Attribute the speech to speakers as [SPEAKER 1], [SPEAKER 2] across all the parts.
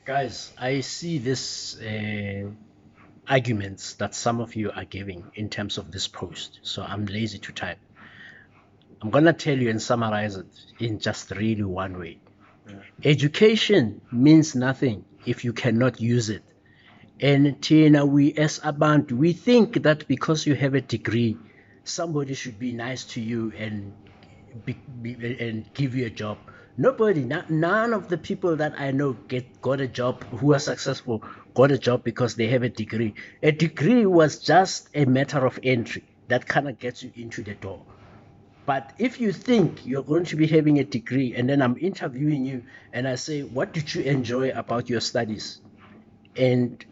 [SPEAKER 1] Guys, I see this arguments that some of you are giving in terms of this post, so I'm lazy to type. I'm gonna tell you and summarize it in just really one way. Education means nothing if you cannot use it. And Tina, we as Abantu, we think that because you have a degree, somebody should be nice to you and and give you a job. Nobody, none of the people that I know got a job who are successful got a job because they have a degree. A degree was just a matter of entry that kind of gets you into the door. But if you think you're going to be having a degree and then I'm interviewing you and I say, what did you enjoy about your studies? And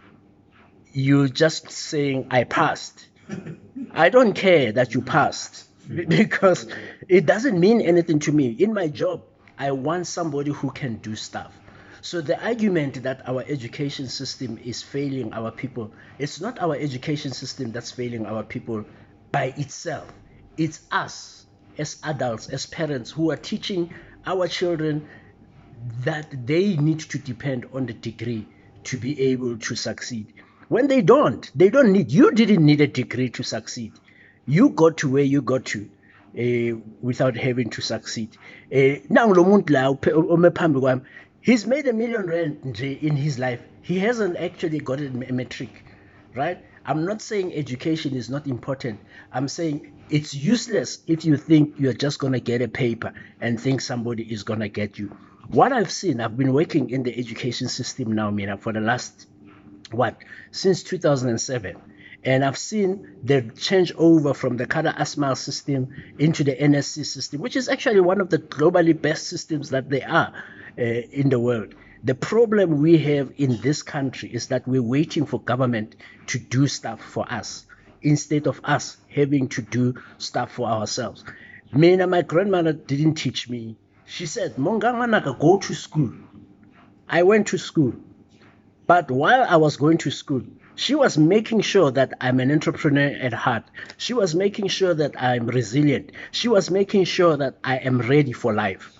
[SPEAKER 1] you just saying, I passed. I don't care that you passed because it doesn't mean anything to me. In my job, I want somebody who can do stuff. So the argument that our education system is failing our people, it's not our education system that's failing our people by itself. It's us as adults, as parents who are teaching our children that they need to depend on the degree to be able to succeed. When they don't need, you didn't need a degree to succeed. You got to where you got to without having to succeed. Now, he's made R1 million in his life. He hasn't actually got a metric, right? I'm not saying education is not important. I'm saying it's useless if you think you're just going to get a paper and think somebody is going to get you. What I've seen, I've been working in the education system now, Mina, for the last, what, since 2007. And I've seen the change over from the Kada Asmal system into the NSC system, which is actually one of the globally best systems that there are in the world. The problem we have in this country is that we're waiting for government to do stuff for us instead of us having to do stuff for ourselves. Mina, my grandmother didn't teach me. She said, Monganganaka, go to school. I went to school. But while I was going to school, she was making sure that I'm an entrepreneur at heart. She was making sure that I'm resilient. She was making sure that I am ready for life.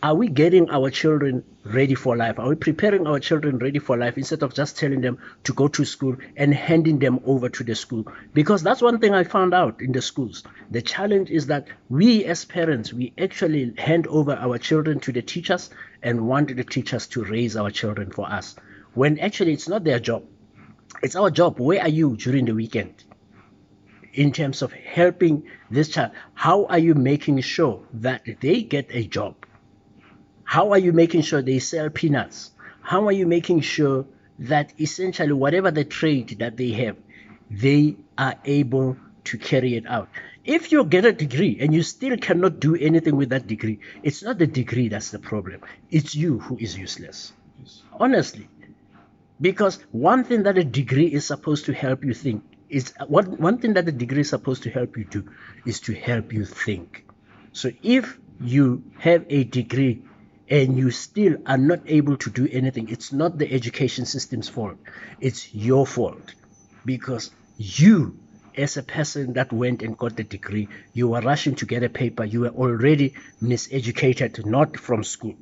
[SPEAKER 1] Are we getting our children ready for life? Are we preparing our children ready for life instead of just telling them to go to school and handing them over to the school? Because that's one thing I found out in the schools. The challenge is that we as parents, we actually hand over our children to the teachers and want the teachers to raise our children for us, when actually it's not their job. It's our job. Where are you during the weekend in terms of helping this child? How are you making sure that they get a job? How are you making sure they sell peanuts? How are you making sure that essentially whatever the trade that they have, they are able to carry it out? If you get a degree and you still cannot do anything with that degree, it's not the degree that's the problem. It's you who is useless. Honestly. Because one thing that a degree is supposed to help you think is one thing that a degree is supposed to help you do is to help you think. So if you have a degree and you still are not able to do anything, it's not the education system's fault. It's your fault. Because you, as a person that went and got the degree, you were rushing to get a paper. You were already miseducated, not from school.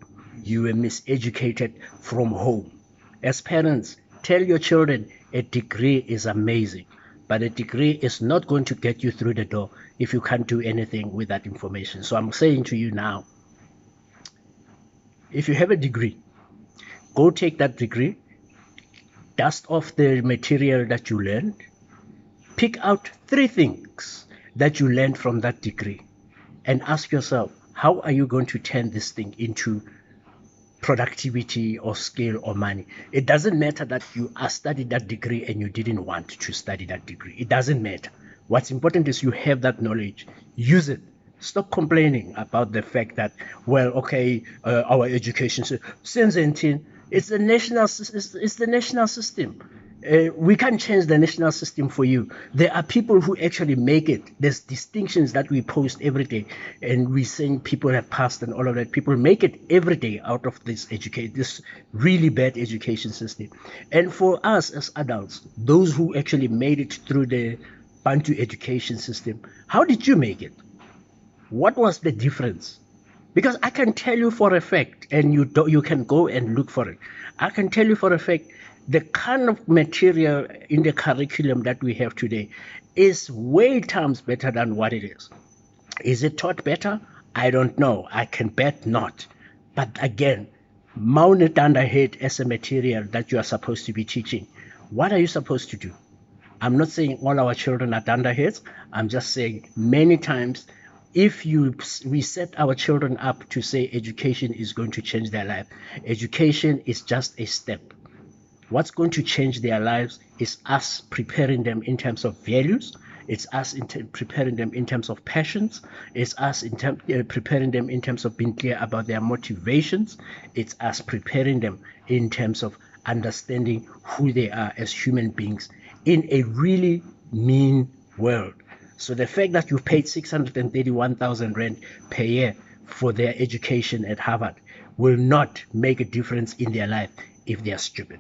[SPEAKER 1] You were miseducated from home. As parents, tell your children a degree is amazing, but a degree is not going to get you through the door if you can't do anything with that information. So I'm saying to you now, if you have a degree, go take that degree, dust off the material that you learned, pick out 3 things that you learned from that degree, and ask yourself, how are you going to turn this thing into productivity or skill or money? It doesn't matter that you studied that degree and you didn't want to study that degree. It doesn't matter. What's important is you have that knowledge. Use it. Stop complaining about the fact that, well, okay, our education system, it's the national system. We can't change the national system for you. There are people who actually make it. There's distinctions that we post every day, and we saying people have passed and all of that. People make it every day out of this really bad education system. And for us as adults, those who actually made it through the Bantu education system, how did you make it? What was the difference? Because I can tell you for a fact, and you can go and look for it. I can tell you for a fact the kind of material in the curriculum that we have today is way times better than what it is. Is it taught better? I don't know. I can bet not. But again, Mount Dunderhead as a material that you are supposed to be teaching, what are you supposed to do? I'm not saying all our children are dunderheads. I'm just saying many times if we set our children up to say education is going to change their life, education is just a step. What's going to change their lives is us preparing them in terms of values. It's us preparing them in terms of passions. It's us preparing them in terms of being clear about their motivations. It's us preparing them in terms of understanding who they are as human beings in a really mean world. So the fact that you paid 631,000 rand per year for their education at Harvard will not make a difference in their life if they are stupid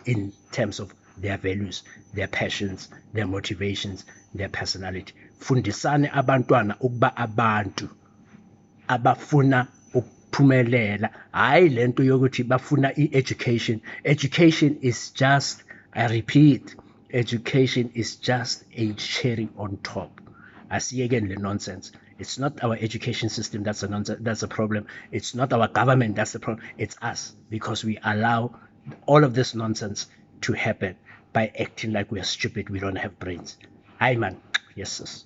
[SPEAKER 1] in terms of their values, their passions, their motivations, their personality. Fundisane abantwana ukuba abantu abafuna ukuphumelela, hayi lento yokuthi bafuna i-education. Education is just, I repeat, education is just a cherry on top. I see again the nonsense. It's not our education system that's a nonsense, that's a problem. It's not our government that's the problem. It's us, because we allow all of this nonsense to happen by acting like we are stupid, we don't have brains. Hi man, yes sis.